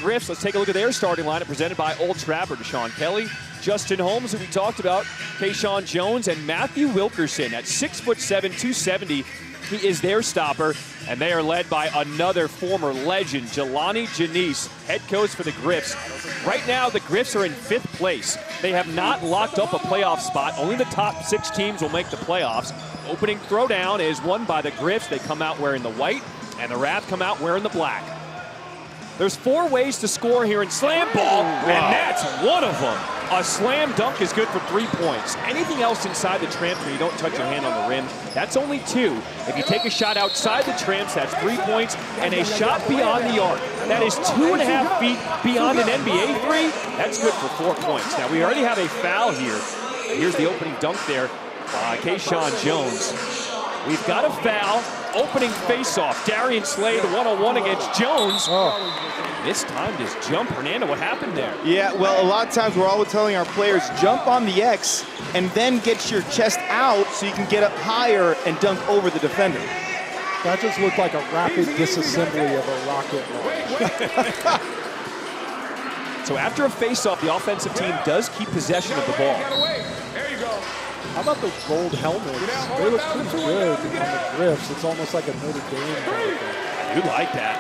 Griffs. Let's take a look at their starting lineup presented by Old Trapper. Deshaun Kelly, Justin Holmes, who we talked about, KyShawn Jones, and Matthew Wilkerson at 6'7", 270. He is their stopper, and they are led by another former legend, Jelani Janice, head coach for the Gryphs. Right now, the Gryphs are in 5th place. They have not locked up a playoff spot. Only the top 6 teams will make the playoffs. Opening throwdown is won by the Gryphs. They come out wearing the white, and the Wrath come out wearing the black. There's 4 ways to score here in SlamBall, and that's one of them. A slam dunk is good for 3 points. Anything else inside the tramp where you don't touch your hand on the rim, that's only 2. If you take a shot outside the tramps, that's 3 points, and a shot beyond the arc. That is 2.5 feet beyond an NBA 3. That's good for 4 points. Now, we already have a foul here. Here's the opening dunk there by KyShawn Jones. We've got a foul. Opening face-off. Darian Slade, 1-on-1 against Jones. Mistimed his jump. Hernando, what happened there? Yeah, well, a lot of times we're always telling our players, jump on the X and then get your chest out so you can get up higher and dunk over the defender. That just looked like a rapid disassembly of a rocket launch. So after a face-off, the offensive team does keep possession of the ball. How about those gold helmets? They look pretty good on the Griffs. It's almost like a Notre Dame kind of thing. You like that.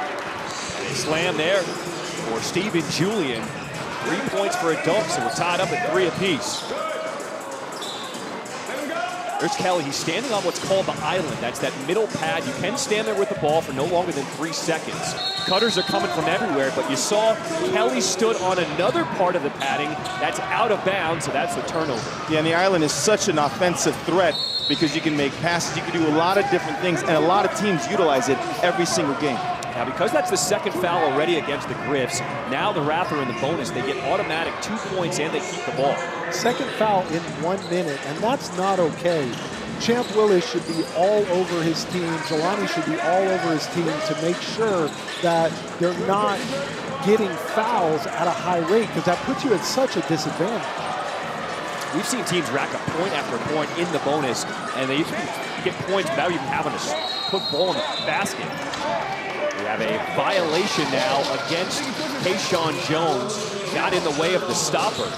And a slam there for Steven Julian. 3 points for a dunk, so we're tied up at 3 apiece. There's Kelly. He's standing on what's called the island. That's that middle pad. You can stand there with the ball for no longer than 3 seconds. Cutters are coming from everywhere, but you saw Kelly stood on another part of the padding that's out of bounds, so that's the turnover. Yeah, and the island is such an offensive threat because you can make passes, you can do a lot of different things, and a lot of teams utilize it every single game. Now, because that's the 2nd foul already against the Griffs, now the Wrath are in the bonus. They get automatic 2 points and they keep the ball. 2nd foul in 1 minute, and that's not okay. Champ Willis should be all over his team. Jelani should be all over his team to make sure that they're not getting fouls at a high rate, because that puts you at such a disadvantage. We've seen teams rack up point after point in the bonus, and they usually get points without even having to put ball in the basket. We have a violation now against KyShawn Jones. Got in the way of the stopper.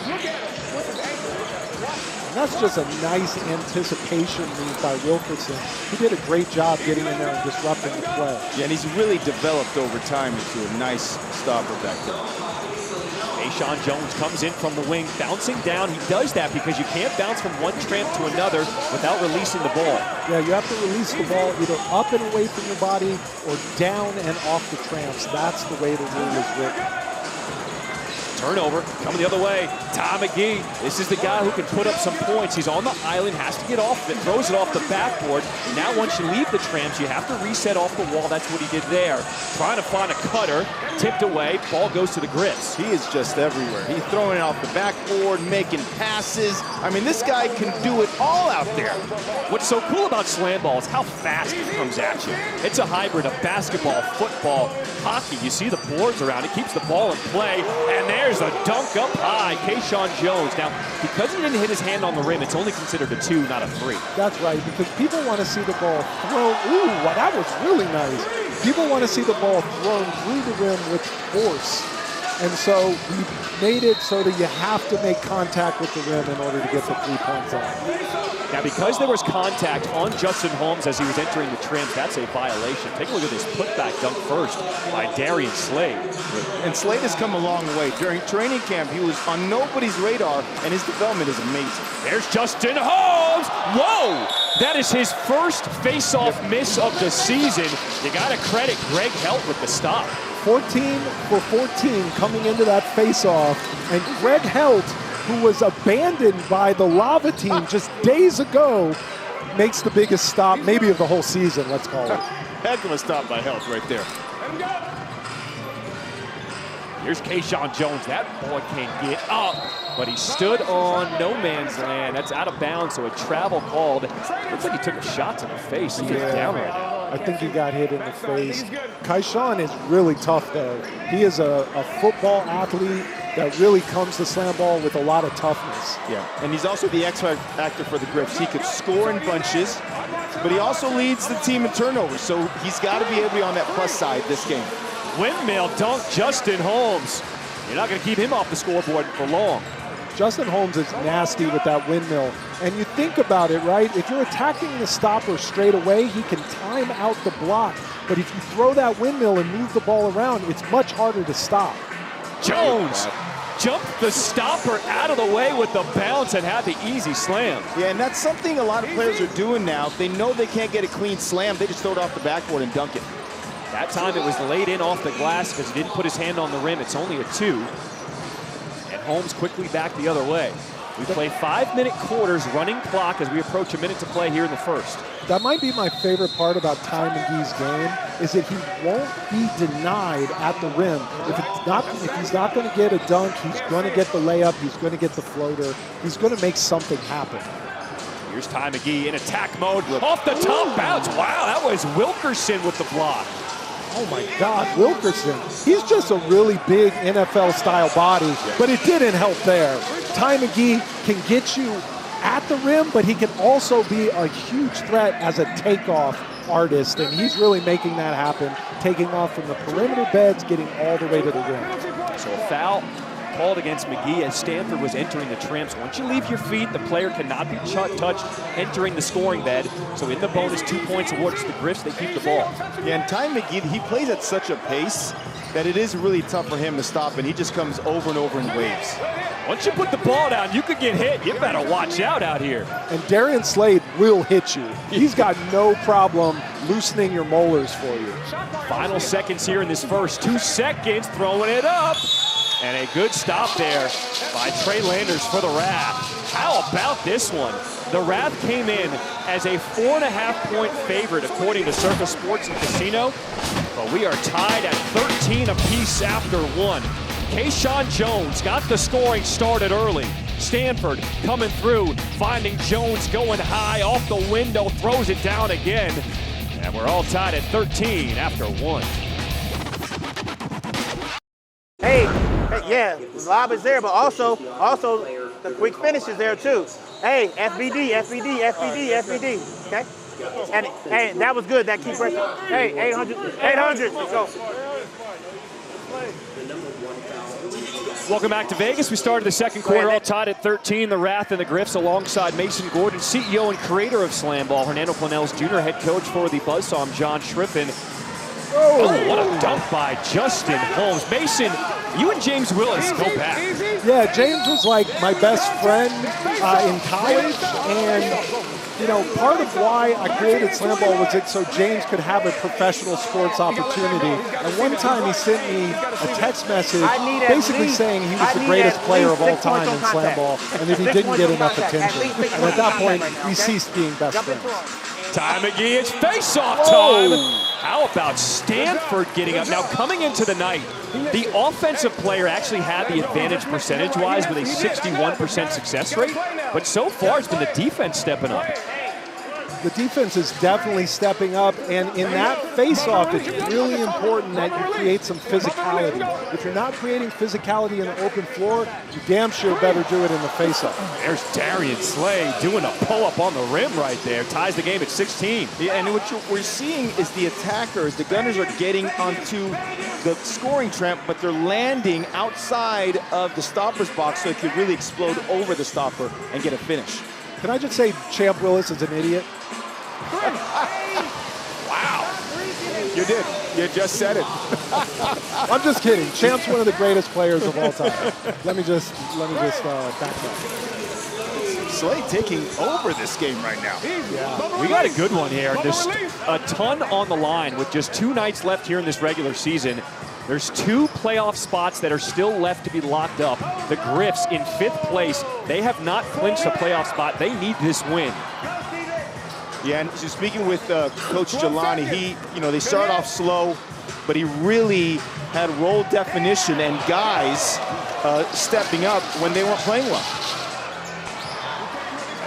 And that's just a nice anticipation move by Wilkerson. He did a great job getting in there and disrupting the play. Yeah, and he's really developed over time into a nice stopper back there. KyShawn Jones comes in from the wing, bouncing down. He does that because you can't bounce from one tramp to another without releasing the ball. Yeah, you have to release the ball either up and away from your body or down and off the tramps. That's the way the rule is written. Turnover, coming the other way. Ty McGee, this is the guy who can put up some points. He's on the island, has to get off it, throws it off the backboard. Now once you leave the tramps, you have to reset off the wall. That's what he did there. Trying to find a cutter, tipped away, ball goes to the Griffs. He is just everywhere. He's throwing it off the backboard, making passes. I mean, this guy can do it all out there. What's so cool about SlamBall is how fast it comes at you. It's a hybrid of basketball, football, hockey. You see the boards around, it keeps the ball in play, and there's a dunk up high, KyShawn Jones. Now, because he didn't hit his hand on the rim, it's only considered a 2, not a 3. That's right, because people want to see the ball thrown. Ooh, wow, that was really nice. People want to see the ball thrown through the rim with force. And so we made it so that you have to make contact with the rim in order to get the 3 points out. Now, because there was contact on Justin Holmes as he was entering the trim, that's a violation. Take a look at this putback dunk first by Darian Slade. And Slade has come a long way. During training camp, he was on nobody's radar, and his development is amazing. There's Justin Holmes. Whoa! That is his first face-off miss of the season. You got to credit Greg Helt with the stop. 14 for 14 coming into that face-off, and Greg Helt, who was abandoned by the Lava team just days ago, makes the biggest stop, maybe of the whole season, let's call it. Heck of a stop by Helt right there. Here's KyShawn Jones. That boy can't get up, but he stood on no man's land. That's out of bounds, so a travel called. Looks like he took a shot to the face. He gets down right now. I think he got hit in the face. KyShawn is really tough, though. He is a football athlete that really comes to SlamBall with a lot of toughness. Yeah, and he's also the X factor for the Griffs. He could score in bunches, but he also leads the team in turnovers, so he's got to be able to be on that plus side this game. Windmill dunk, Justin Holmes. You're not going to keep him off the scoreboard for long. Justin Holmes is nasty with that windmill. And you think about it, right? If you're attacking the stopper straight away, he can time out the block. But if you throw that windmill and move the ball around, it's much harder to stop. Jones jumped the stopper out of the way with the bounce and had the easy slam. Yeah, and that's something a lot of players are doing now. If they know they can't get a clean slam, they just throw it off the backboard and dunk it. That time it was laid in off the glass because he didn't put his hand on the rim. It's only a 2. And Holmes quickly back the other way. We play 5-minute quarters, running clock as we approach a minute to play here in the first. That might be my favorite part about Ty McGee's game, is that he won't be denied at the rim. If he's not going to get a dunk, he's going to get the layup, he's going to get the floater, he's going to make something happen. Here's Ty McGee in attack mode, off the top bounce. Wow, that was Wilkerson with the block. Oh my God, Wilkerson. He's just a really big NFL-style body, but it didn't help there. Ty McGee can get you at the rim, but he can also be a huge threat as a takeoff artist, and he's really making that happen, taking off from the perimeter beds, getting all the way to the rim. So a foul called against McGee as Stanford was entering the trim. So once you leave your feet, the player cannot be touched entering the scoring bed. So in the bonus, 2 points awarded to the Griffs. They keep the ball. Yeah, and Ty McGee, he plays at such a pace that it is really tough for him to stop, and he just comes over and over in waves. Once you put the ball down, you could get hit. You better watch out here. And Darian Slade will hit you. He's got no problem loosening your molars for you. Final seconds here in this first. 2 seconds, throwing it up. And a good stop there by Trey Landers for the Wrath. How about this one? The Wrath came in as a 4.5-point favorite according to Circus Sports and Casino. But we are tied at 13 apiece after 1. KyShawn Jones got the scoring started early. Stanford coming through, finding Jones going high off the window, throws it down again. And we're all tied at 13 after 1. Hey, yeah, the lob is there, but also the quick finish is there too. Hey, FBD, okay? And hey, that was good, that key pressure. Hey, 800, let's go. Welcome back to Vegas. We started the second quarter all tied at 13. The Wrath and the Griffs alongside Mason Gordon, CEO and creator of SlamBall, Hernando Planels Jr., head coach for the Buzzsaw, I'm John Schriffen. Oh, what a dunk by Justin Holmes. Mason, you and James Willis go back. Yeah, James was like my best friend in college, and you know, part of why I created SlamBall was it so James could have a professional sports opportunity. And one time he sent me a text message basically saying he was the greatest player of all time in SlamBall, and that he didn't get enough attention. And at that point, we ceased being best friends. Ty McGee, it's face-off time. How about Stanford getting up? Now, coming into the night, the offensive player actually had the advantage percentage-wise with a 61% success rate, but so far it's been the defense stepping up. The defense is definitely stepping up, and in that face-off, it's really important that you create some physicality. If you're not creating physicality in the open floor, you damn sure better do it in the face-off. There's Darian Slade doing a pull-up on the rim right there. Ties the game at 16. Yeah, and what we're seeing is the attackers, the gunners are getting onto the scoring tramp, but they're landing outside of the stopper's box so it could really explode over the stopper and get a finish. Can I just say Champ Willis is an idiot? Wow. You did. You just said it. I'm just kidding. Champ's one of the greatest players of all time. Let me just back up. Slade taking over this game right now. Yeah. We got a good one here. There's a ton on the line with just 2 nights left here in this regular season. There's 2 playoff spots that are still left to be locked up. The Griffs in 5th place. They have not clinched a playoff spot. They need this win. Yeah, and so speaking with Coach Jelani, they start off slow, but he really had role definition and guys stepping up when they weren't playing well.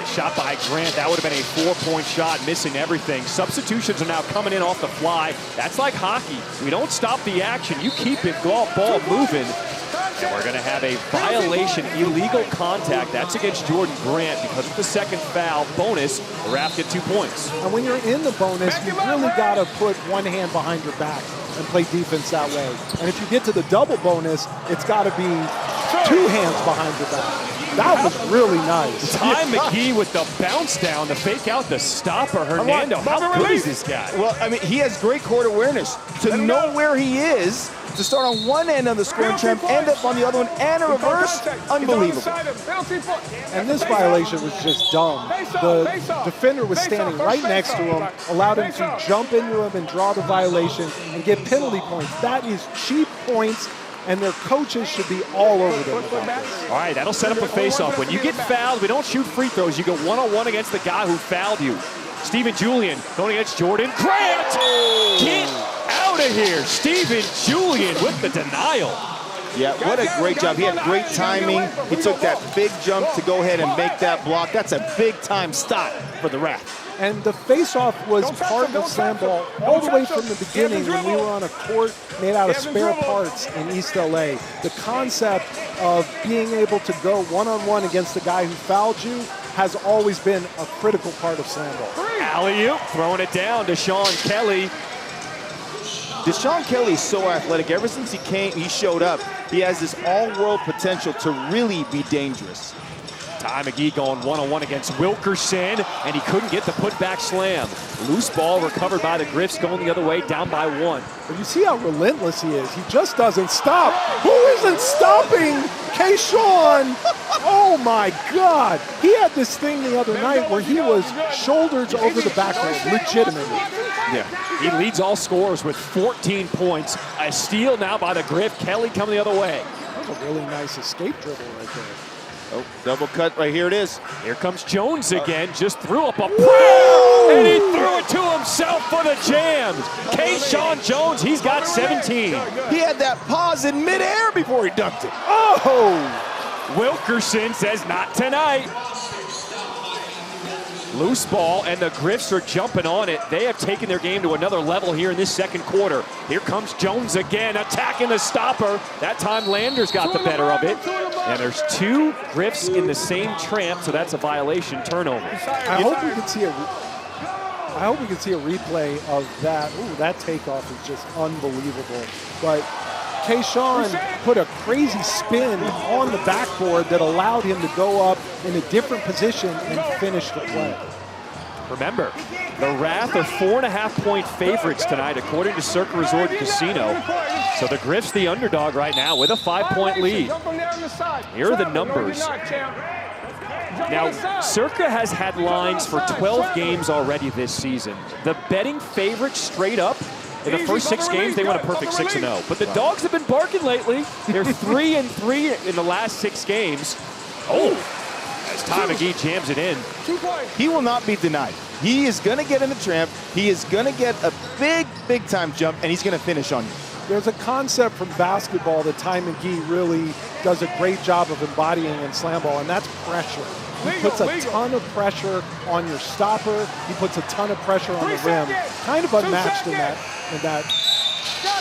Shot by Grant. That would have been a 4-point shot, missing everything. Substitutions are now coming in off the fly. That's like hockey. We don't stop the action. You keep it, ball moving. And we're going to have a violation, illegal contact. That's against Jordan Grant because of the second foul. Bonus, the Raps get 2 points. And when you're in the bonus, you really got to put one hand behind your back. and play defense that way. And if you get to the double bonus, it's got to be 2 hands behind your back. That was really nice. Ty McGee with the bounce down to fake out the stopper. Hernando, how good is this guy? Well, I mean, he has great court awareness to know where he is, to start on one end of the scoring tramp, end up on the other one, and a reverse. Unbelievable. And this violation was just dumb. The defender was standing right next to him, allowed him to jump into him and draw the violation and get penalty points. That is cheap points, and their coaches should be all over them about this. All right, that'll set up a face-off. When you get fouled, we don't shoot free throws. You go one-on-one against the guy who fouled you. Stephen Julian going against Jordan Grant. Get out of here. Stephen Julian with the denial. Yeah, what a great job. He had great timing. He took that big jump to go ahead and make that block. That's a big-time stop for the ref. And the face-off was part of SlamBall all the way from the beginning when we were on a court made out of spare parts in East LA. The concept of being able to go one-on-one against the guy who fouled you has always been a critical part of SlamBall. Alley-oop, throwing it down to Sean Kelly. Deshaun Kelly's so athletic. Ever since he showed up, he has this all-world potential to really be dangerous. Ty McGee going one-on-one against Wilkerson, and he couldn't get the putback slam. Loose ball recovered by the Griffs, going the other way, down by 1. But you see how relentless he is. He just doesn't stop. Who isn't stopping KyShawn? Oh my God. He had this thing the other night where he was shoulders over the backboard, legitimately. Yeah, he leads all scorers with 14 points. A steal now by the Griff. Kelly coming the other way. That was a really nice escape dribble right there. Oh, double cut, right here it is. Here comes Jones again, just threw up a prayer, and he threw it to himself for the jam. KyShawn Jones, he's got 17. He had that pause in midair before he dunked it. Oh! Wilkerson says not tonight. Loose ball, and the Griffs are jumping on it. They have taken their game to another level here in this second quarter. Here comes Jones again, attacking the stopper. That time Landers got the better of it. And there's 2 Griffs in the same tramp, so that's a violation turnover. I hope we can see a replay of that. Ooh, that takeoff is just unbelievable. But KyShawn put a crazy spin on the backboard that allowed him to go up in a different position and finish the play. Remember, the Wrath are 4.5-point favorites tonight, according to Circa Resort Casino. So the Griffs the underdog right now with a 5-point lead. Here are the numbers. Now, Circa has had lines for 12 games already this season. The betting favorites straight up, in the first 6 games, they went a perfect 6-0. But the Dogs have been barking lately. They're 3-3 in the last 6 games. Oh, as Ty McGee jams it in. He will not be denied. He is going to get in the tramp. He is going to get a big time jump, and he's going to finish on you. There's a concept from basketball that Ty McGee really does a great job of embodying in SlamBall, and that's pressure. He puts a ton of pressure on your stopper. He puts a ton of pressure on the rim. Kind of unmatched in that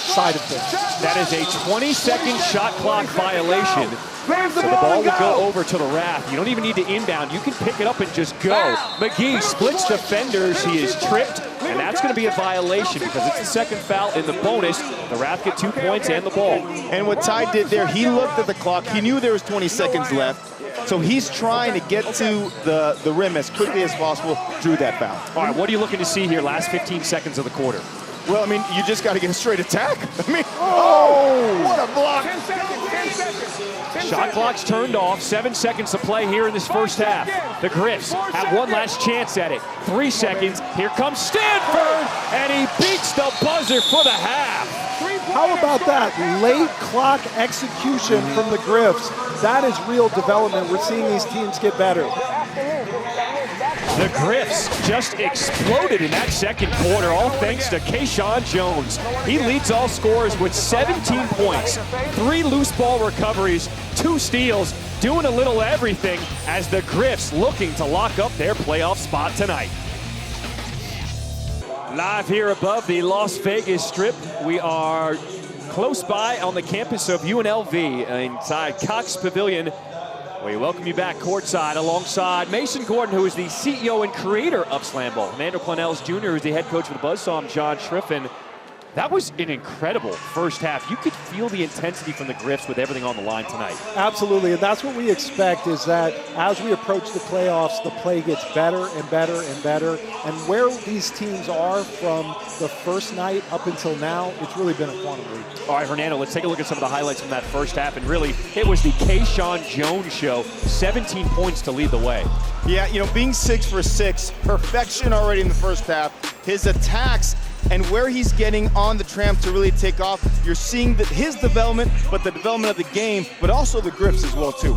side of things. That is a 20-second shot clock violation. So the ball will go over to the Wrath. You don't even need to inbound. You can pick it up and just go. McGee splits defenders. He is tripped, and that's going to be a violation because it's the second foul in the bonus. The Wrath get 2 points and the ball. And what Ty did there, he looked at the clock. He knew there was 20 seconds left. So he's trying to get to the rim as quickly as possible, drew that foul. All right, what are you looking to see here last 15 seconds of the quarter? Well, I mean, you just got to get a straight attack. I mean, oh, what a block. 10 seconds. Shot clock's turned off. 7 seconds to play here in this first half. The Griffs have one last chance at it. 3 seconds. Here comes Stanford, and he beats the buzzer for the half. How about that late clock execution from the Griffs? That is real development. We're seeing these teams get better. The Griffs just exploded in that second quarter, all thanks to KyShawn Jones. He leads all scorers with 17 points, 3 loose ball recoveries, 2 steals, doing a little everything as the Griffs looking to lock up their playoff spot tonight. Live here above the Las Vegas Strip, we are close by on the campus of UNLV inside Cox Pavilion. We welcome you back courtside alongside Mason Gordon, who is the CEO and creator of SlamBall. Amanda Planels Jr., who is the head coach of the Buzzsaw, John Schriffen. That was an incredible first half. You could feel the intensity from the Griffs with everything on the line tonight. Absolutely, and that's what we expect, is that as we approach the playoffs, the play gets better and better and better. And where these teams are from the first night up until now, it's really been a quantum leap. All right, Hernando, let's take a look at some of the highlights from that first half. And really, it was the KyShawn Jones show. 17 points to lead the way. Yeah, you know, being 6 for 6, perfection already in the first half. His attacks and where he's getting on the tramp to really take off. You're seeing his development, but the development of the game, but also the Griffs as well, too.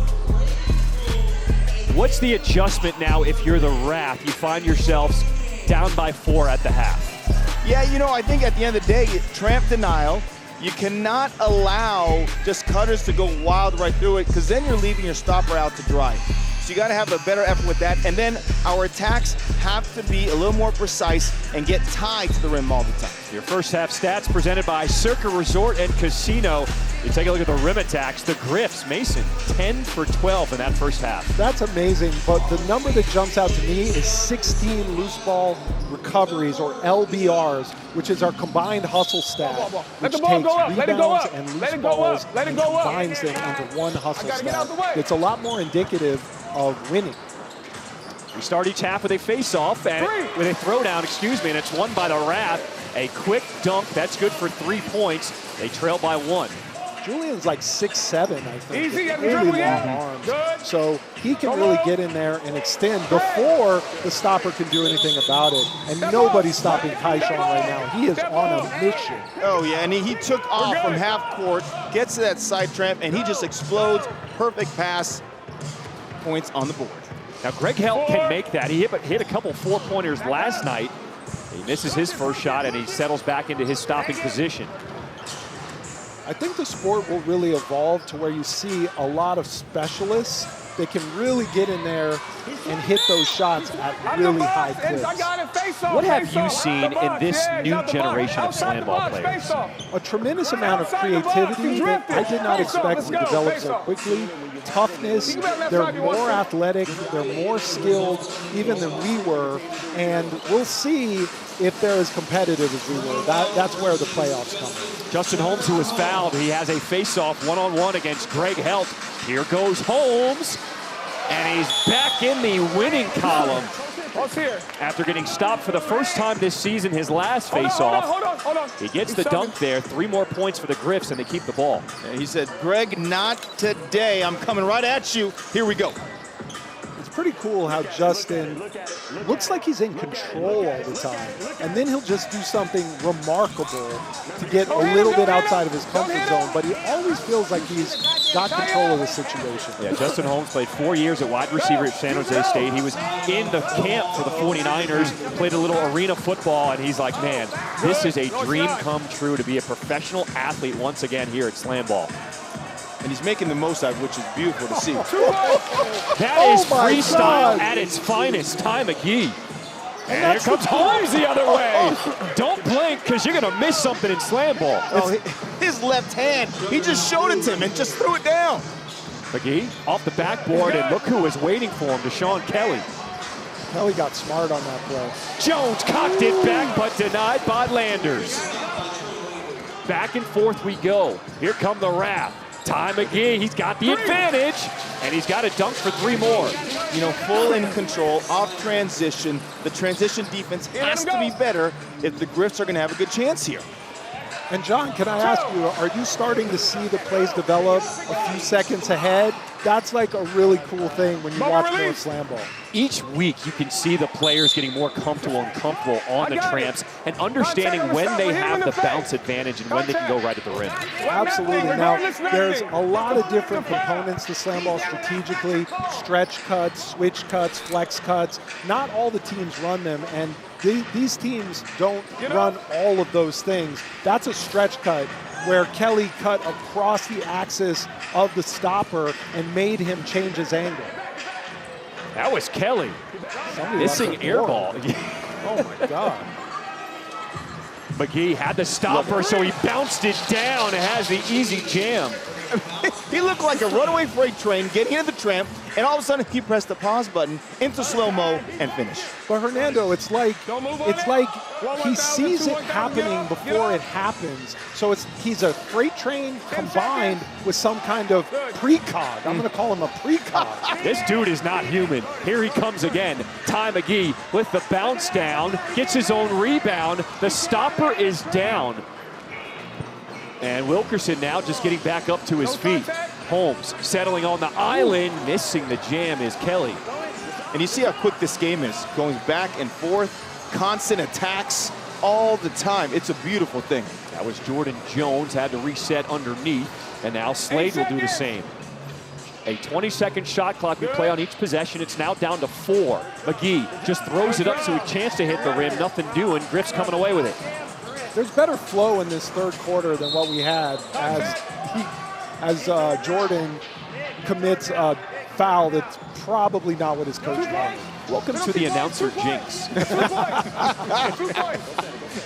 What's the adjustment now if you're the Wrath? You find yourselves down by 4 at the half. Yeah, you know, I think at the end of the day, tramp denial. You cannot allow just cutters to go wild right through it, because then you're leaving your stopper out to dry. So you got to have a better effort with that. And then our attacks have to be a little more precise and get tied to the rim all the time. Your first half stats presented by Circa Resort and Casino. You take a look at the rim attacks. The Griffs, Mason, 10 for 12 in that first half. That's amazing, but the number that jumps out to me is 16 loose ball recoveries, or LBRs, which is our combined hustle stat, which takes rebounds and loose balls and combines them into one hustle stat. It's a lot more indicative of winning. We start each half with a face-off, and with a throwdown, and it's won by the Wrath. A quick dunk, that's good for 3 points. They trail by 1. Julian's like 6'7", I think. Easy, really long arms. So he can really get in there and extend before the stopper can do anything about it. And nobody's stopping KyShawn right now. He is on a mission. Oh, yeah, and he took off from half court, gets to that side tramp, and he just explodes. Perfect pass. Points on the board. Now, Greg Helt can make that. He hit a couple 4-pointers last night. He misses his first shot, and he settles back into his stopping position. I think the sport will really evolve to where you see a lot of specialists that can really get in there and hit those shots at really high clips. What have you seen in this new generation of SlamBall players? A tremendous amount of creativity that I did not expect would develop so quickly. Toughness, they're more athletic, they're more skilled even than we were, and we'll see if they're as competitive as we were. That's where the playoffs come in. Justin Holmes, who was fouled, he has a face-off one-on-one against Greg Helt. Here goes Holmes, and he's back in the winning column. After getting stopped for the first time this season, his last face-off. Hold on. He gets the dunk there, 3 more points for the Griffs, and they keep the ball. And he said, Greg, not today. I'm coming right at you. Here we go. It's pretty cool how Justin looks like he's in control all the time. And then he'll just do something remarkable to get a little bit outside of his comfort zone, but he always feels like he's got control of the situation. Yeah, Justin Holmes played 4 years at wide receiver at San Jose State. He was in the camp for the 49ers, played a little arena football, and he's like, man, this is a dream come true to be a professional athlete once again here at SlamBall. And he's making the most out of it, which is beautiful to see. That is freestyle at its finest. Ty McGee. And here comes Holmes the other way. Don't blink, because you're going to miss something in SlamBall. Oh, his left hand, he just showed it to him and just threw it down. McGee off the backboard, and look who was waiting for him, Deshaun Kelly. Kelly got smart on that play. Jones cocked it back, but denied by Landers. Back and forth we go. Here come the Wrath. Ty McGee, he's got the advantage, and he's got a dunk for 3 more. You know, full in control, off transition. The transition defense has to be better if the Griffs are going to have a good chance here. And John, can I ask you, are you starting to see the plays develop a few seconds ahead? That's like a really cool thing when you watch more SlamBall. Each week you can see the players getting more comfortable on the tramps and understanding when they have the bounce advantage and when they can go right at the rim. Absolutely. Now, there's a lot of different components to SlamBall strategically. Stretch cuts, switch cuts, flex cuts. Not all the teams run them, and these teams don't run all of those things. That's a stretch cut where Kelly cut across the axis of the stopper and made him change his angle. That was Kelly. Missing air ball. Oh, my God. McGee had the stopper, so he bounced it down and has the easy jam. He looked like a runaway freight train getting into the tramp, and all of a sudden he pressed the pause button into slow-mo and finish. But Hernando, it's like he sees it happening before it happens. So he's a freight train combined with some kind of precog. I'm going to call him a precog. This dude is not human. Here he comes again. Ty McGee with the bounce down, gets his own rebound. The stopper is down. And Wilkerson now just getting back up to his feet. Holmes settling on the island, missing the jam is Kelly. And you see how quick this game is, going back and forth, constant attacks all the time. It's a beautiful thing. That was Jordan Jones, had to reset underneath, and now Slade will do the same. A 20-second shot clock we play on each possession. It's now down to 4. McGee just throws it up so he chance to hit the rim, nothing doing. Gryphs coming away with it. There's better flow in this third quarter than what we had as Jordan commits a foul that's probably not what his coach wanted. Welcome to the announcer jinx.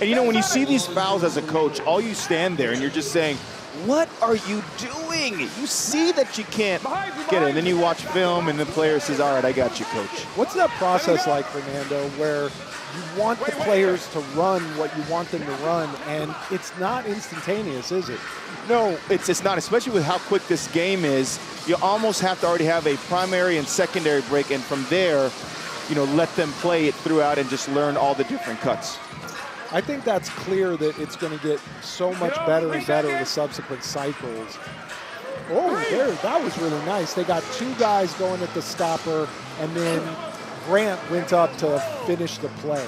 And you know, when you see these fouls as a coach, all you stand there and you're just saying, what are you doing? You see that you can't get it. And then you watch film and the player says, all right, I got you, coach. What's that process like, Fernando, where you want the players to run what you want them to run, and it's not instantaneous, is it? No, it's not, especially with how quick this game is. You almost have to already have a primary and secondary break, and from there, you know, let them play it throughout and just learn all the different cuts. I think that's clear that it's going to get so much better and better with subsequent cycles. Oh, there, that was really nice. They got 2 guys going at the stopper, and then Grant went up to finish the play.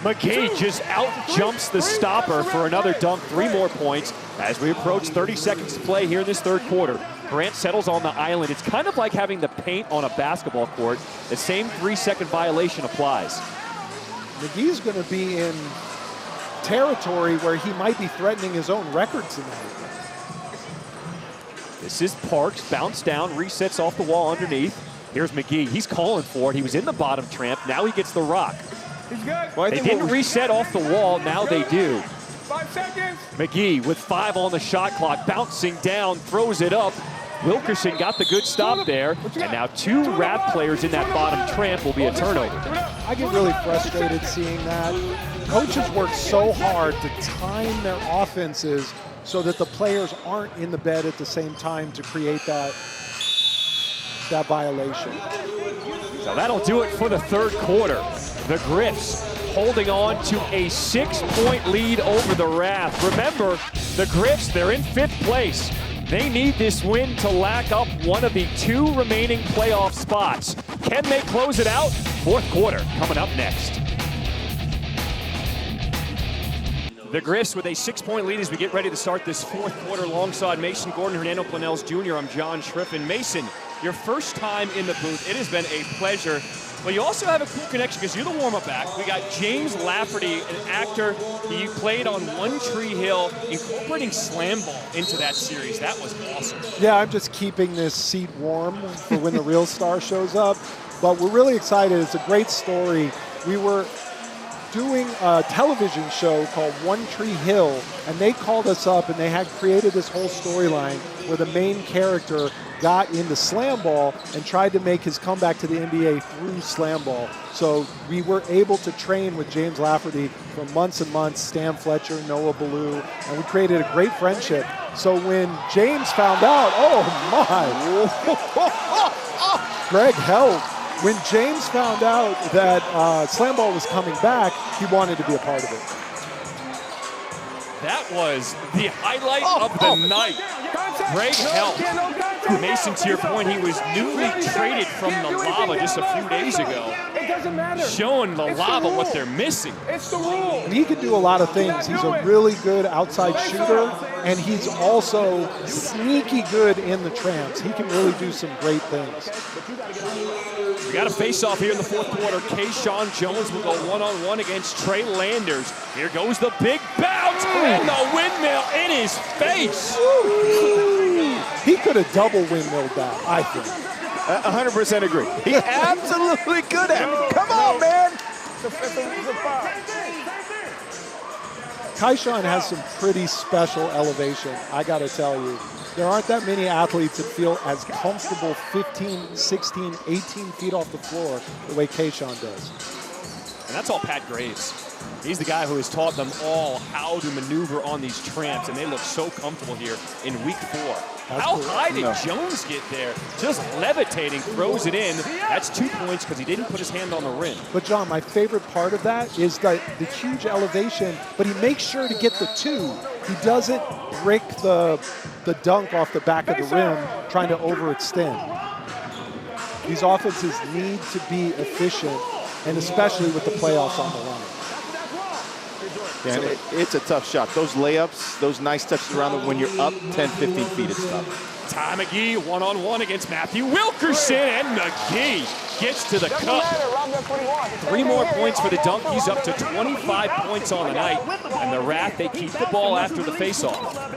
McGee just out-jumps the stopper for another dunk, 3 more points as we approach 30 seconds to play here in this third quarter. Grant settles on the island. It's kind of like having the paint on a basketball court. The same 3-second violation applies. McGee's going to be in territory where he might be threatening his own record tonight. This is Parks, bounce down, resets off the wall underneath. Here's McGee, he's calling for it. He was in the bottom tramp, now he gets the rock. He's good. Well, they didn't reset off the wall, now they do. 5 seconds. McGee with 5 on the shot clock, bouncing down, throws it up. Wilkerson got the good stop there, and now 2 Rav players in that bottom tramp will be a turnover. I get really frustrated seeing that. Coaches work so hard to time their offenses so that the players aren't in the bed at the same time to create that violation. So that'll do it for the third quarter. The Griffs holding on to a 6-point lead over the Rav. Remember, the Griffs, they're in 5th place. They need this win to lock up one of the 2 remaining playoff spots. Can they close it out? Fourth quarter coming up next. The Griffs with a 6-point lead as we get ready to start this fourth quarter alongside Mason Gordon, Hernando Planels Jr. I'm John Schriffen. Mason, your first time in the booth. It has been a pleasure. But you also have a cool connection because you're the warm-up act. We got James Lafferty, an actor. He played on One Tree Hill, incorporating SlamBall into that series. That was awesome. Yeah, I'm just keeping this seat warm for when the real star shows up. But we're really excited. It's a great story. We were doing a television show called One Tree Hill, and they called us up and they had created this whole storyline where the main character got into SlamBall and tried to make his comeback to the NBA through SlamBall. So we were able to train with James Lafferty for months and months, Stan Fletcher, Noah Ballou, and we created a great friendship. So when James found out, oh my, Greg helped. When James found out that SlamBall was coming back, he wanted to be a part of it. That was the highlight of the night. Greg helped. Mason, to your point, he was newly traded from the Lava just a few days ago. Showing the Lava what they're missing. It's the rule. And he can do a lot of things. He's a really good outside shooter, and he's also sneaky good in the tramps. He can really do some great things. We got a face-off here in the fourth quarter. KyShawn Jones will go one-on-one against Trey Landers. Here goes the big bounce and the windmill in his face. He could have double windmilled that, I think. 100% agree. He absolutely could have. Come on, man. KyShawn has some pretty special elevation, I got to tell you. There aren't that many athletes that feel as comfortable 15, 16, 18 feet off the floor the way KyShawn does. And that's all Pat Gryphs. He's the guy who has taught them all how to maneuver on these tramps, and they look so comfortable here in week 4. How high did Jones get there? Just levitating, throws it in. That's 2 points because he didn't put his hand on the rim. But John, my favorite part of that is the huge elevation, but he makes sure to get the 2. He doesn't break the dunk off the back of the rim trying to overextend. These offenses need to be efficient, and especially with the playoffs on the line. Yeah, and it's a tough shot. Those layups, those nice touches around them, when you're up 10, 15 feet, it's tough. Ty McGee one-on-one against Matthew Wilkerson, and McGee gets to the cup. 3 more points for the dunk. He's up to 25 points on the night. And the Wrath, they keep the ball after the face-off.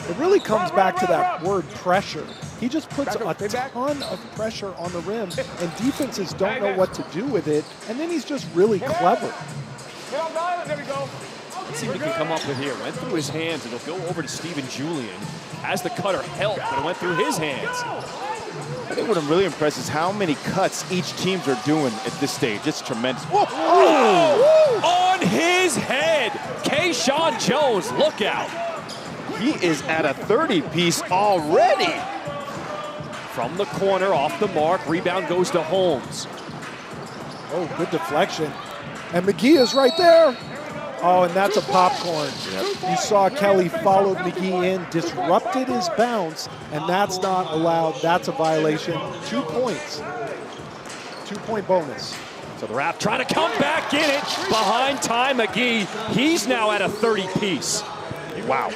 It really comes back to that word pressure. He just puts a ton of pressure on the rim, and defenses don't know what to do with it, and then he's just really clever. There we go. Let's see what he can come up with here. Went through his hands, and it'll go over to Steven Julian. As the cutter helped, but it went through his hands. I think what I'm really impressed is how many cuts each teams are doing at this stage. It's tremendous. Whoa. Oh! On his head! KyShawn Jones, look out. He is at a 30-piece already. From the corner, off the mark, rebound goes to Holmes. Oh, good deflection. And McGee is right there. Oh, and that's a popcorn. You saw Kelly followed McGee in, disrupted his bounce, and that's not allowed. That's a violation. 2 points. 2-point bonus. So the Wrath trying to come back in it behind Ty McGee. He's now at a 30-piece. Wow.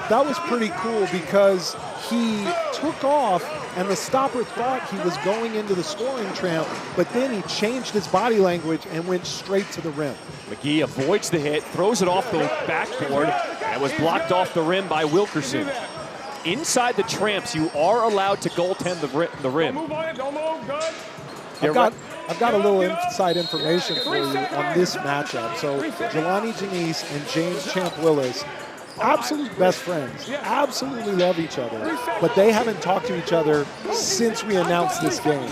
That was pretty cool because he took off and the stopper thought he was going into the scoring tramp, but then he changed his body language and went straight to the rim. McGee avoids the hit, throws it off the backboard, and was blocked off the rim by Wilkerson. Inside the tramps, you are allowed to goaltend the rim. Don't move on it, don't move, good. I've got a little inside information for you on this matchup. So Jelani Janice and James Champ Willis, absolute best friends, absolutely love each other, but they haven't talked to each other since we announced this game.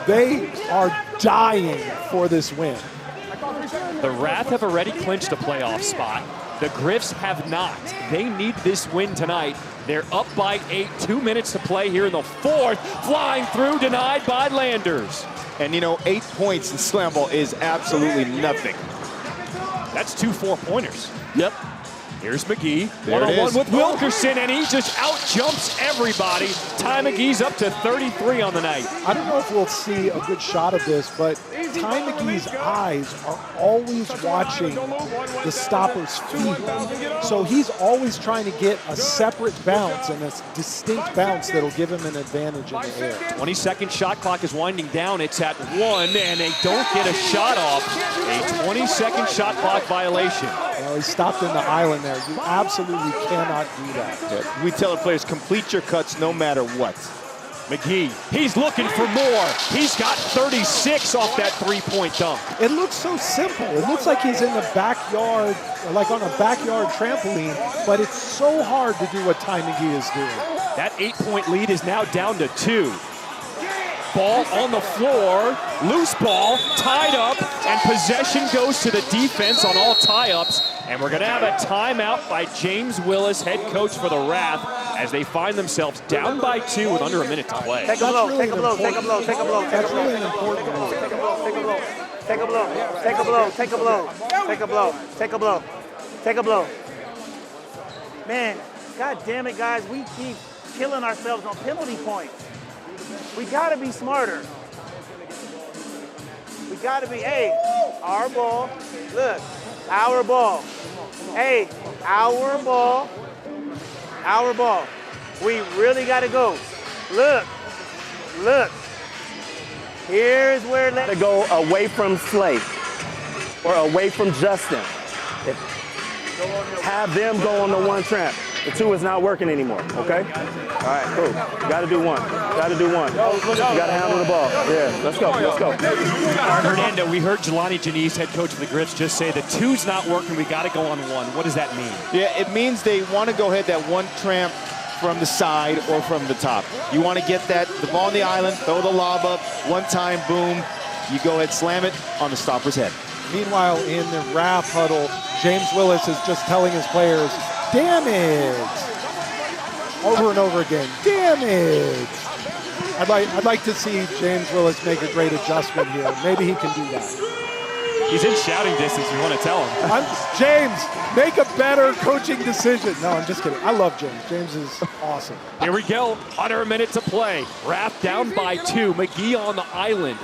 They are dying for this win. The Wrath have already clinched a playoff spot. The Griffs have not. They need this win tonight. They're up by 8, 2 minutes to play here in the 4th. Flying through, denied by Landers. And you know, 8 points in SlamBall is absolutely nothing. That's 2 4-pointers. Yep. Here's McGee, There it one-on-one is. with Wilkerson, and he just out-jumps everybody. Ty McGee's up to 33 on the night. I don't know if we'll see a good shot of this, but Ty McGee's eyes are always watching the stopper's feet. So he's always trying to get a separate bounce and a distinct bounce that'll give him an advantage in the air. 20-second shot clock is winding down. It's at 1, and they don't get a shot off. A 20-second shot clock violation. Well, he stopped in the island there. You absolutely cannot do that. Yeah. We tell our players, complete your cuts no matter what. McGee, he's looking for more. He's got 36 off that 3-point dunk. It looks so simple. It looks like he's in the backyard, like on a backyard trampoline, but it's so hard to do what Ty McGee is doing. That 8-point lead is now down to 2. Ball on the floor, loose ball, tied up, and possession goes to the defense on all tie-ups. And we're gonna have a timeout by James Willis, head coach for the Wrath, as they find themselves down by 2 with under a minute to play. Take a blow, take a blow, take a blow, take a blow, take a That's blow. really an important move. Take a blow, take a blow, take a blow, take a blow, take a blow, take a blow, take a blow, take a blow. Man, God damn it, guys, we keep killing ourselves on penalty points. We gotta be smarter. We gotta be, hey, our ball, look, our ball. Hey, our ball, our ball. We really gotta go. Look, look. Here's where To go away from Slate or away from Justin. Have them go on the one tramp. The 2 is not working anymore, okay? All right, cool. You gotta do 1. Gotta do 1. You gotta handle the ball. Yeah, let's go, let's go. Hernando, we heard Jelani Janice, head coach of the Griffs, just say the 2's not working, we gotta go on 1. What does that mean? Yeah, it means they want to go ahead that 1 tramp from the side or from the top. You want to get the ball on the island, throw the lob up, 1 time, boom. You go ahead, slam it on the stopper's head. Meanwhile, in the RAF huddle, James Willis is just telling his players, damage! Over and over again, damage! I'd like to see James Willis make a great adjustment here. Maybe he can do that. He's in shouting distance, you want to tell him. James, make a better coaching decision. No, I'm just kidding. I love James. James is awesome. Here we go, under a minute to play. RAF down by 2, McGee on the island.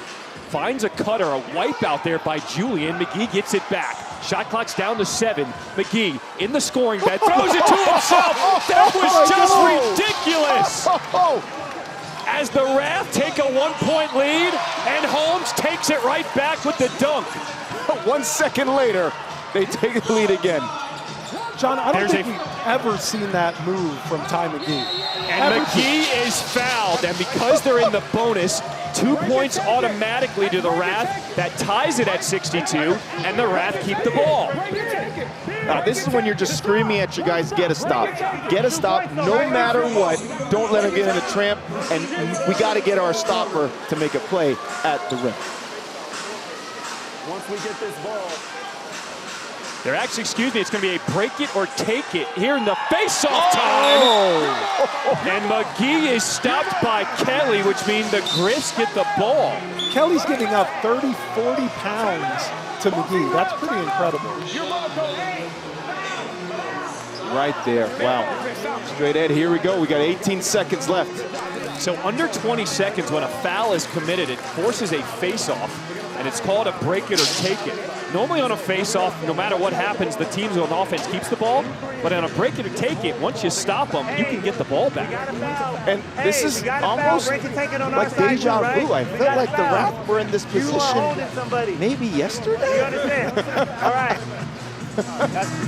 Finds a cutter, a wipe out there by Julian. McGee gets it back. Shot clock's down to 7. McGee in the scoring bed, throws it to himself. That was just ridiculous. As the RAF take a 1-point lead, and Holmes takes it right back with the dunk. 1 second later, they take the lead again. John, I don't think we've ever seen that move from Ty McGee. And McGee is fouled, and because they're in the bonus, 2 points automatically to the RAF. That ties it at 62, and the RAF keep the ball. This is when you're just screaming at your guys, get a stop. Get a stop no matter what. Don't let him get in a tramp, and we got to get our stopper to make a play at the rim. Once we get this ball. They're actually, excuse me, it's going to be a break it or take it here in the face-off time. And McGee is stopped by Kelly, which means the Griffs get the ball. Kelly's giving up 30, 40 pounds to McGee. That's pretty incredible. Right there, wow. Straight ahead, here we go. We got 18 seconds left. So under 20 seconds, when a foul is committed, it forces a face-off, and it's called a break it or take it. Normally on a face-off, no matter what happens, the team on offense keeps the ball. But on a break it or take it, once you stop them, you can get the ball back. And this is almost like deja vu. I felt like the RAF were in this position maybe yesterday. You understand? All right.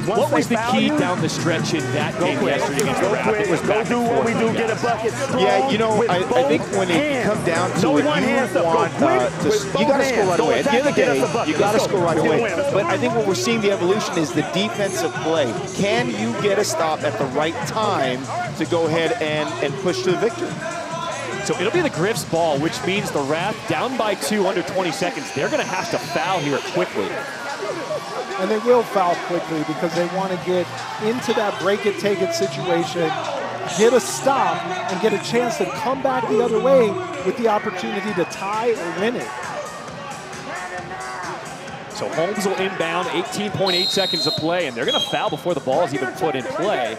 What was the key down the stretch in that game yesterday against the RAF? It was back do what we do, get a bucket. Yeah, you know, I think when it comes down to it, you got to score right away. At the end of the day, you got to score right away. But I think what we're seeing the evolution is the defensive play. Can you get a stop at the right time to go ahead and push to the victory? So it'll be the Griffs ball, which means the RAF down by 2 under 20 seconds. They're going to have to foul here quickly. And they will foul quickly because they want to get into that break-it-take-it situation, get a stop, and get a chance to come back the other way with the opportunity to tie or win it. So Holmes will inbound, 18.8 seconds of play, and they're going to foul before the ball is even put in play.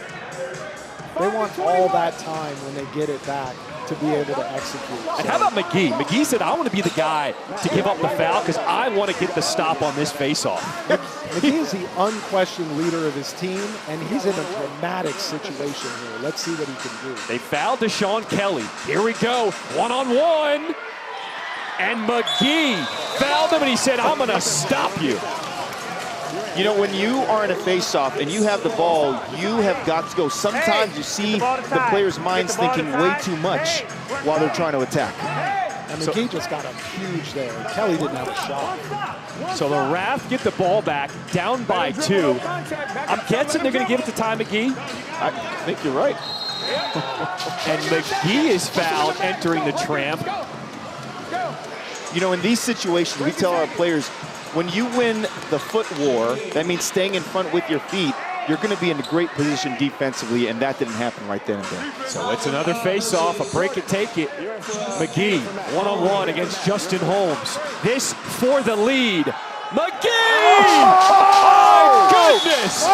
They want all that time when they get it back to be able to execute. And how about McGee? McGee said, I want to be the guy to give up the foul because I want to get the stop on this face-off. McGee is the unquestioned leader of his team, and he's in a dramatic situation here. Let's see what he can do. They fouled Deshaun Kelly. Here we go, one-on-one. And McGee fouled him, and he said, I'm going to stop you. You know, when you are in a face-off and you have the ball, you have got to go. Sometimes you see the players' minds thinking way too much while they're trying to attack. And McGee just got up huge there. Kelly didn't have a shot. So the RAF get the ball back, down by 2. I'm guessing they're going to give it to Ty McGee. I think you're right. And McGee is fouled entering the tramp. You know, in these situations, we tell our players, when you win the foot war, that means staying in front with your feet. You're going to be in a great position defensively, and that didn't happen right then and there. So it's another face-off, a break-it-take-it. McGee, one-on-one against Justin Holmes. This for the lead. McGee! Oh, my goodness!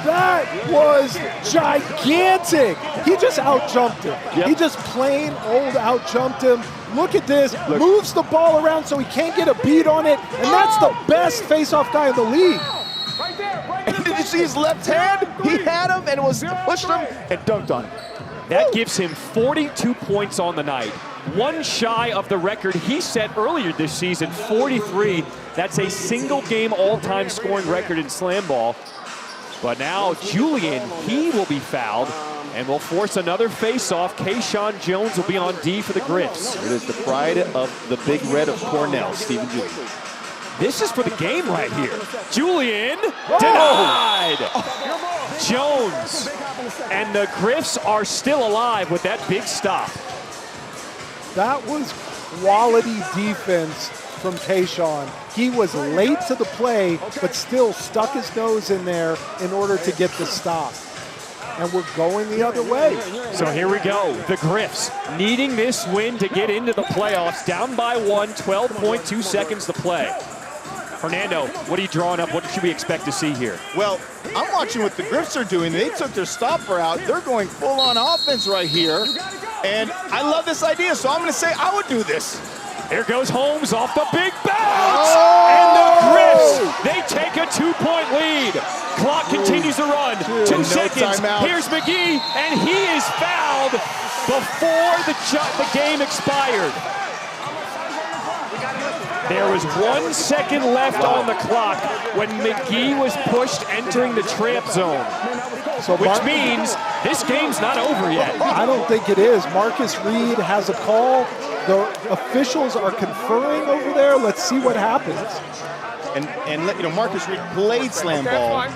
That was gigantic. He just out-jumped him. Yep. He just plain old out-jumped him. Look at this, moves the ball around so he can't get a beat on it, and that's the best face-off guy in the league. And did you see his left hand? He had him and pushed him and dunked on him. That gives him 42 points on the night. one shy of the record he set earlier this season, 43. That's a single game all-time scoring record in SlamBall. But now Julian, he will be fouled and will force another face-off. KyShawn Jones will be on D for the Griffs. It is the pride of the Big Red of Cornell, Stephen Julian. This is for the game right here. Julian denied. Jones and the Griffs are still alive with that big stop. That was quality defense from KyShawn. He was late to the play, but still stuck his nose in there in order to get the stop. And we're going the other way. So here we go. The Griffs needing this win to get into the playoffs. Down by 1, 12.2 seconds to play. Fernando, what are you drawing up? What should we expect to see here? Well, I'm watching what the Gryphs are doing. They took their stopper out. They're going full-on offense right here. And I love this idea, so I'm going to say I would do this. Here goes Holmes off the big bounce. And the Griffs, they take a 2-point lead. Clock continues to run. 2 seconds. Timeout. Here's McGee, and he is fouled before the game expired. There was 1 second left on the clock when McGee was pushed entering the trap zone, So which means this game's not over yet. I don't think it is. Marcus Reed has a call. The officials are conferring over there. Let's see what happens. And you know, Marcus Reed played SlamBall,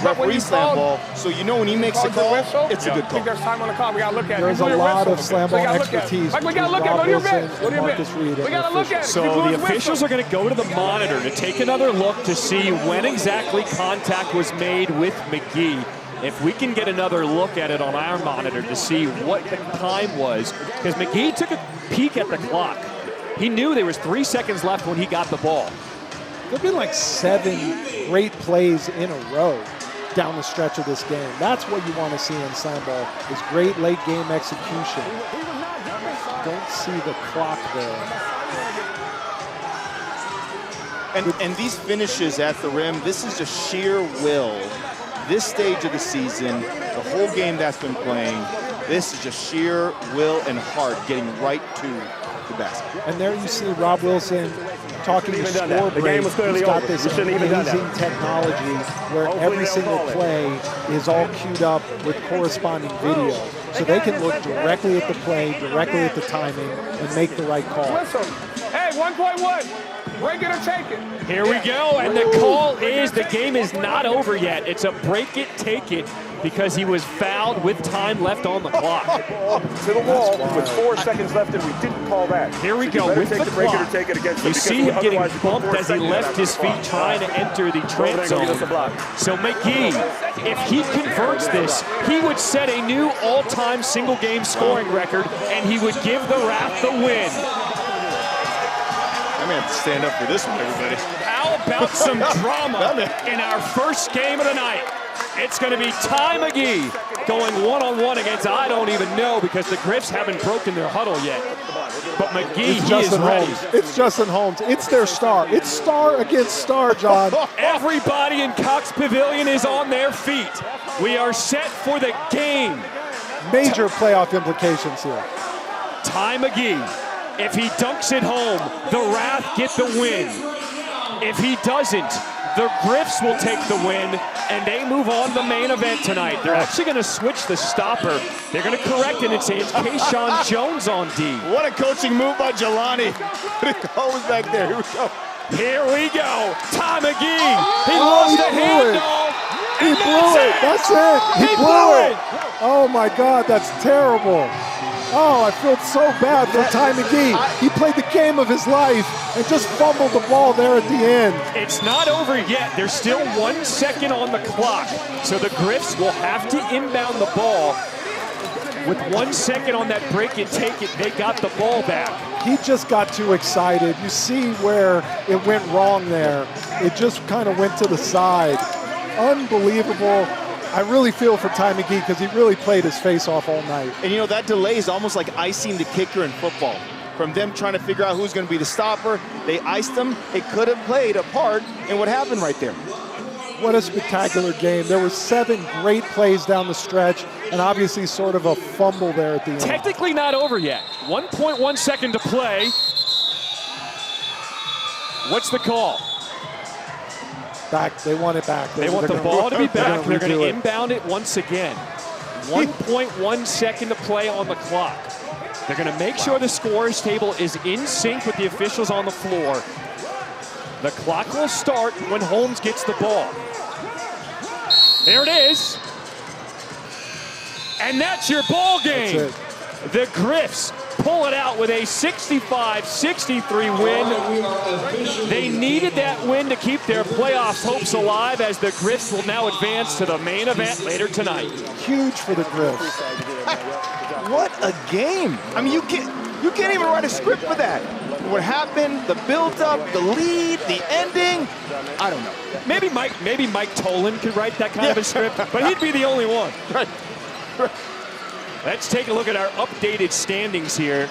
referee SlamBall, so you know when he makes a call, it's a good call. There's time on the call. We gotta look at it. There's a lot of SlamBall expertise. We gotta look at it. Go to your bench. Go to your bench. We gotta look at it. So the officials are going to go to the monitor to take another look to see when exactly contact was made with McGee. If we can get another look at it on our monitor to see what the time was, because McGee took a peek at the clock. He knew there was 3 seconds left when he got the ball. There have been like 7 great plays in a row down the stretch of this game. That's what you want to see in SlamBall, is great late game execution. Don't see the clock there. And these finishes at the rim, this is just sheer will. This stage of the season, the whole game that's been playing, this is just sheer will and heart getting right to the basket. And there you see Rob Wilson talking to score The game was clearly He's got over. this We shouldn't even done amazing that. technology where every single play is all queued up with corresponding video. So they can look directly at the play, directly at the timing, and make the right call. Whistle. Hey, 1.1. Break it or take it. Here we go, and the call is the game is not over yet. It's a break it, take it, because he was fouled with time left on the clock. To the wall with 4 seconds left, and we didn't call that. Here we go with the break it or clock. take it against You them, see him getting otherwise you put bumped 4 as he seconds left on his the feet clock. trying to enter the trap Give us a zone. block. So McGee, if he converts this, he would set a new all-time single-game scoring record, and he would give the Wrath the win. I'm gonna have to stand up for this one, everybody. How about some drama in our first game of the night? It's going to be Ty McGee going one-on-one against I don't even know, because the Gryphs haven't broken their huddle yet. But McGee, he is ready. It's Justin Holmes. It's their star. It's star against star, John. Everybody in Cox Pavilion is on their feet. We are set for the game. Major playoff implications here. Ty McGee, if he dunks it home, the Wrath get the win. If he doesn't, the Gryphs will take the win, and they move on to the main event tonight. They're actually going to switch the stopper. They're going to correct it and say it's KyShawn Jones on D. What a coaching move by Jelani. Holmes back there. Here we go. Here we go. Ty McGee. He lost the handoff. He blew it. That's it. He blew it. Oh my God, that's terrible. Oh, I feel so bad for Ty McGee. He played the game of his life and just fumbled the ball there at the end. It's not over yet. There's still 1 second on the clock. So the Griffs will have to inbound the ball. With 1 second on that break and take it, they got the ball back. He just got too excited. You see where it went wrong there. It just kind of went to the side. Unbelievable. I really feel for Ty McGee because he really played his face off all night. And you know, that delay is almost like icing the kicker in football. From them trying to figure out who's going to be the stopper, they iced them. It could have played a part in what happened right there. What a spectacular game. There were 7 great plays down the stretch, and obviously sort of a fumble there at the end. Technically not over yet. 1.1 second to play. What's the call? Back. They want it back. They want the ball to be back. They're going to redo it. inbound it once again. 1.1 second to play on the clock. They're going to make sure the scorer's table is in sync with the officials on the floor. The clock will start when Holmes gets the ball. There it is. And that's your ball game. That's it. The Griffs pull it out with a 65-63 win. They needed that win to keep their playoffs hopes alive as the Griffs will now advance to the main event later tonight. Huge for the Griffs. What a game. I mean, you can't even write a script for that. What happened, the build-up, the lead, the ending, I don't know. Maybe Mike Tolan could write that kind of a script, but he'd be the only one. Right. Let's take a look at our updated standings here.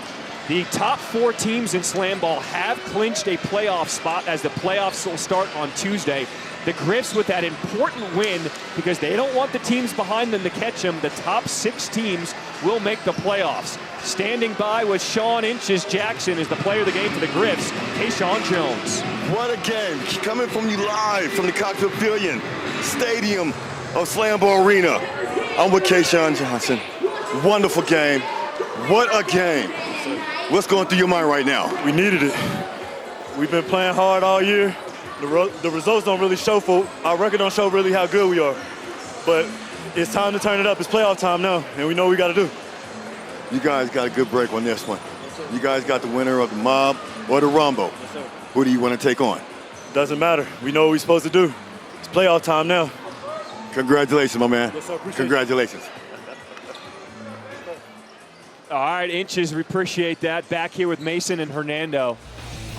The top 4 teams in SlamBall have clinched a playoff spot as the playoffs will start on Tuesday. The Griffs with that important win because they don't want the teams behind them to catch them. The top 6 teams will make the playoffs. Standing by with Sean Inches Jackson is the player of the game for the Griffs, KyShawn Jones. What a game. Coming from you live from the Cockpit Pavilion Stadium of SlamBall Arena. I'm with KyShawn Johnson. Wonderful game. What a game. What's going through your mind right now? We needed it. We've been playing hard all year. The results don't really show our record don't show really how good we are. But it's time to turn it up. It's playoff time now, and we know what we got to do. You guys got a good break on this one. You guys got the winner of the Mob or the Rumble. Who do you want to take on? Doesn't matter. We know what we're supposed to do. It's playoff time now. Congratulations, my man. Yes, sir. Appreciate Congratulations. All right, Inches, we appreciate that. Back here with Mason and Hernando.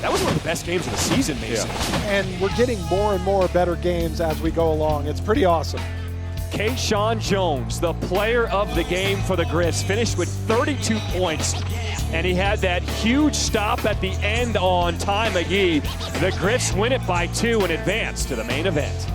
That was one of the best games of the season, Mason. Yeah. And we're getting more and more better games as we go along. It's pretty awesome. KyShawn Jones, the player of the game for the Griffs, finished with 32 points. And he had that huge stop at the end on Ty McGee. The Griffs win it by 2 and advance to the main event.